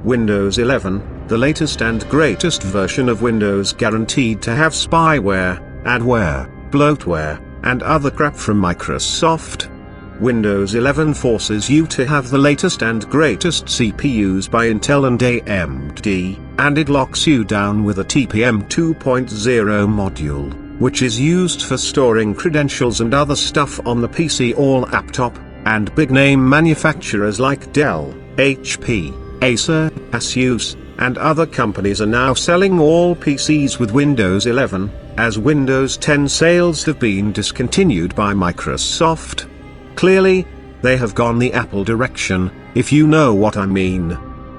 Windows 11, the latest and greatest version of Windows, guaranteed to have spyware, adware, bloatware, and other crap from Microsoft. Windows 11 forces you to have the latest and greatest CPUs by Intel and AMD, and it locks you down with a TPM 2.0 module, which is used for storing credentials and other stuff on the PC or laptop, and big-name manufacturers like Dell, HP, Acer, Asus, and other companies are now selling all PCs with Windows 11, as Windows 10 sales have been discontinued by Microsoft. Clearly, they have gone the Apple direction, if you know what I mean.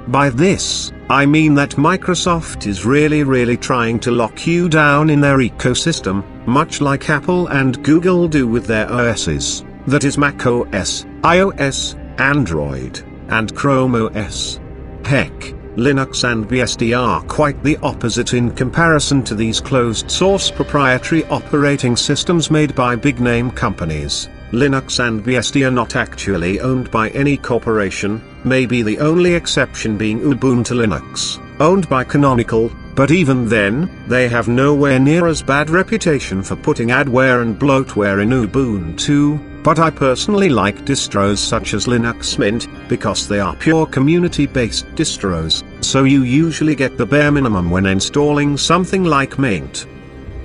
By this, I mean that Microsoft is really trying to lock you down in their ecosystem, much like Apple and Google do with their OSs, that is Mac OS, iOS, Android, and Chrome OS. Heck, Linux and BSD are quite the opposite in comparison to these closed-source proprietary operating systems made by big-name companies. Linux and BSD are not actually owned by any corporation, maybe the only exception being Ubuntu Linux, owned by Canonical, but even then, they have nowhere near as bad reputation for putting adware and bloatware in Ubuntu, but I personally like distros such as Linux Mint, because they are pure community-based distros, so you usually get the bare minimum when installing something like Mint.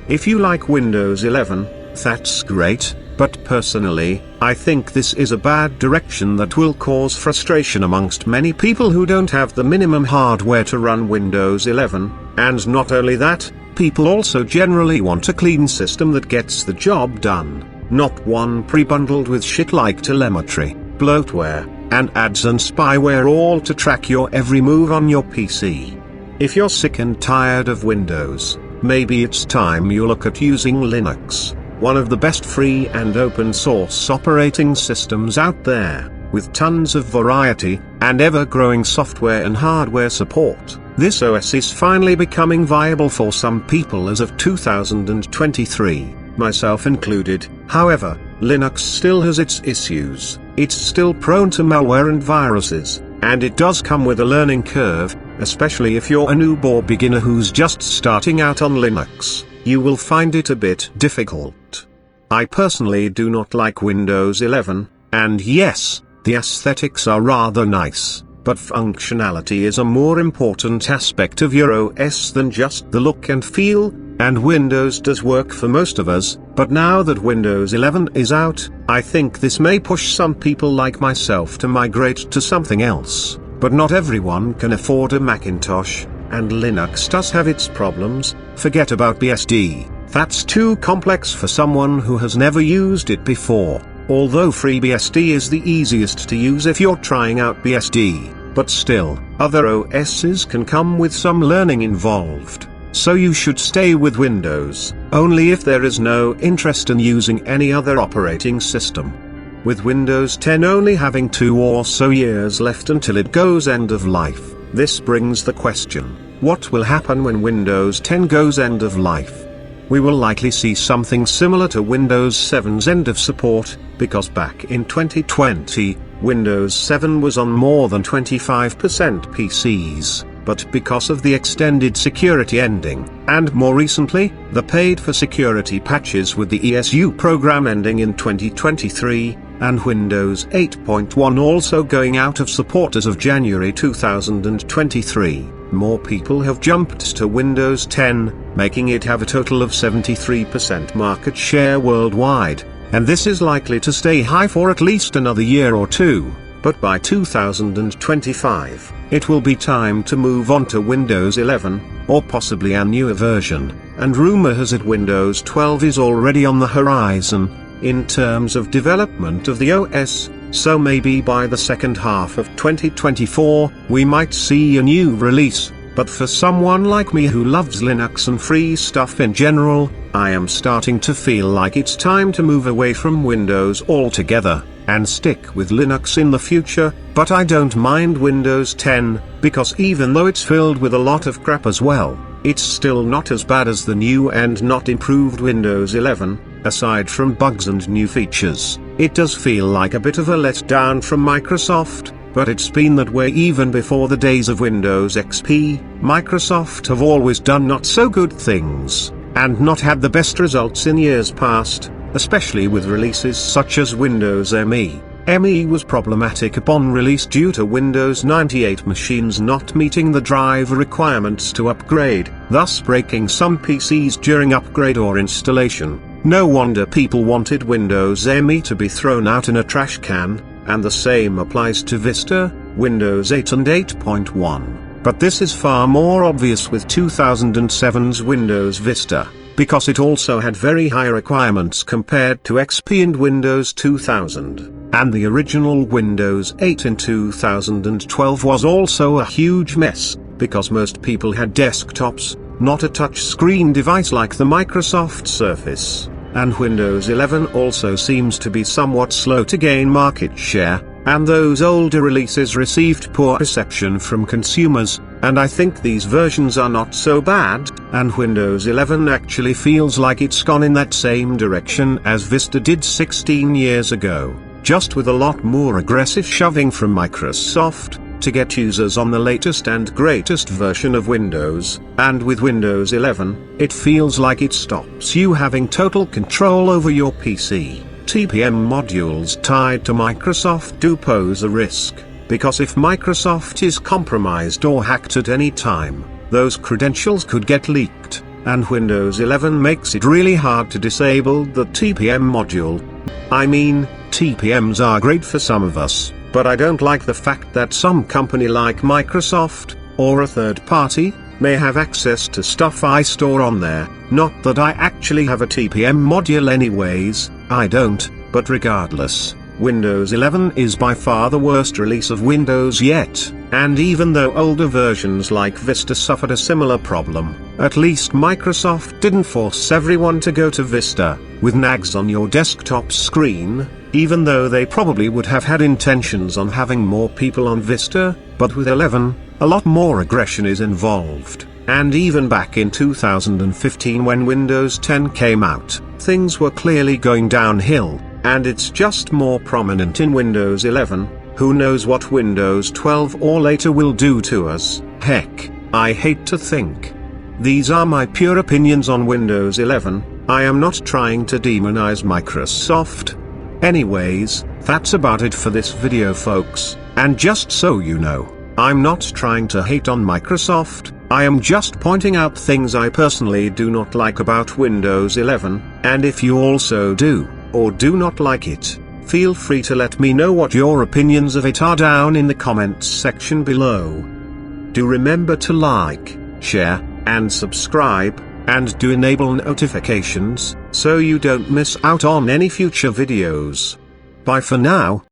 If you like Windows 11, that's great. But personally, I think this is a bad direction that will cause frustration amongst many people who don't have the minimum hardware to run Windows 11, and not only that, people also generally want a clean system that gets the job done, not one pre-bundled with shit like telemetry, bloatware, and ads and spyware all to track your every move on your PC. If you're sick and tired of Windows, maybe it's time you look at using Linux. One of the best free and open source operating systems out there, with tons of variety, and ever-growing software and hardware support. This OS is finally becoming viable for some people as of 2023, myself included. However, Linux still has its issues, it's still prone to malware and viruses, and it does come with a learning curve, especially if you're a noob or beginner who's just starting out on Linux. You will find it a bit difficult. I personally do not like Windows 11, and yes, the aesthetics are rather nice, but functionality is a more important aspect of your OS than just the look and feel, and Windows does work for most of us, but now that Windows 11 is out, I think this may push some people like myself to migrate to something else, but not everyone can afford a Macintosh. And Linux does have its problems. Forget about BSD, that's too complex for someone who has never used it before, although FreeBSD is the easiest to use if you're trying out BSD, but still, other OSs can come with some learning involved, so you should stay with Windows, only if there is no interest in using any other operating system. With Windows 10 only having 2 or so years left until it goes end of life, this brings the question, what will happen when Windows 10 goes end of life? We will likely see something similar to Windows 7's end of support, because back in 2020, Windows 7 was on more than 25% PCs, but because of the extended security ending, and more recently, the paid-for security patches with the ESU program ending in 2023, and Windows 8.1 also going out of support as of January 2023, more people have jumped to Windows 10, making it have a total of 73% market share worldwide, and this is likely to stay high for at least another year or two, but by 2025, it will be time to move on to Windows 11, or possibly a newer version, and rumor has it Windows 12 is already on the horizon, in terms of development of the OS, so maybe by the second half of 2024, we might see a new release, but for someone like me who loves Linux and free stuff in general, I am starting to feel like it's time to move away from Windows altogether, and stick with Linux in the future, but I don't mind Windows 10, because even though it's filled with a lot of crap as well, it's still not as bad as the new and not improved Windows 11, aside from bugs and new features. It does feel like a bit of a letdown from Microsoft, but it's been that way even before the days of Windows XP. Microsoft have always done not so good things, and not had the best results in years past, especially with releases such as Windows ME. ME was problematic upon release due to Windows 98 machines not meeting the driver requirements to upgrade, thus breaking some PCs during upgrade or installation. No wonder people wanted Windows ME to be thrown out in a trash can, and the same applies to Vista, Windows 8 and 8.1. But this is far more obvious with 2007's Windows Vista, because it also had very high requirements compared to XP and Windows 2000. And the original Windows 8 in 2012 was also a huge mess, because most people had desktops, not a touch-screen device like the Microsoft Surface. And Windows 11 also seems to be somewhat slow to gain market share, and those older releases received poor reception from consumers, and I think these versions are not so bad, and Windows 11 actually feels like it's gone in that same direction as Vista did 16 years ago, just with a lot more aggressive shoving from Microsoft to get users on the latest and greatest version of Windows. And with Windows 11, it feels like it stops you having total control over your PC. TPM modules tied to Microsoft do pose a risk, because if Microsoft is compromised or hacked at any time, those credentials could get leaked, and Windows 11 makes it really hard to disable the TPM module. I mean, TPMs are great for some of us, but I don't like the fact that some company like Microsoft, or a third party, may have access to stuff I store on there. Not that I actually have a TPM module anyways, I don't, but regardless, Windows 11 is by far the worst release of Windows yet, and even though older versions like Vista suffered a similar problem, at least Microsoft didn't force everyone to go to Vista, with nags on your desktop screen, even though they probably would have had intentions on having more people on Vista. But with 11, a lot more aggression is involved, and even back in 2015 when Windows 10 came out, things were clearly going downhill, and it's just more prominent in Windows 11. Who knows what Windows 12 or later will do to us? Heck, I hate to think. These are my pure opinions on Windows 11, I am not trying to demonize Microsoft. Anyways, that's about it for this video folks, and just so you know, I'm not trying to hate on Microsoft, I am just pointing out things I personally do not like about Windows 11, and if you also do, or do not like it, feel free to let me know what your opinions of it are down in the comments section below. Do remember to like, share, and subscribe, and do enable notifications, so you don't miss out on any future videos. Bye for now.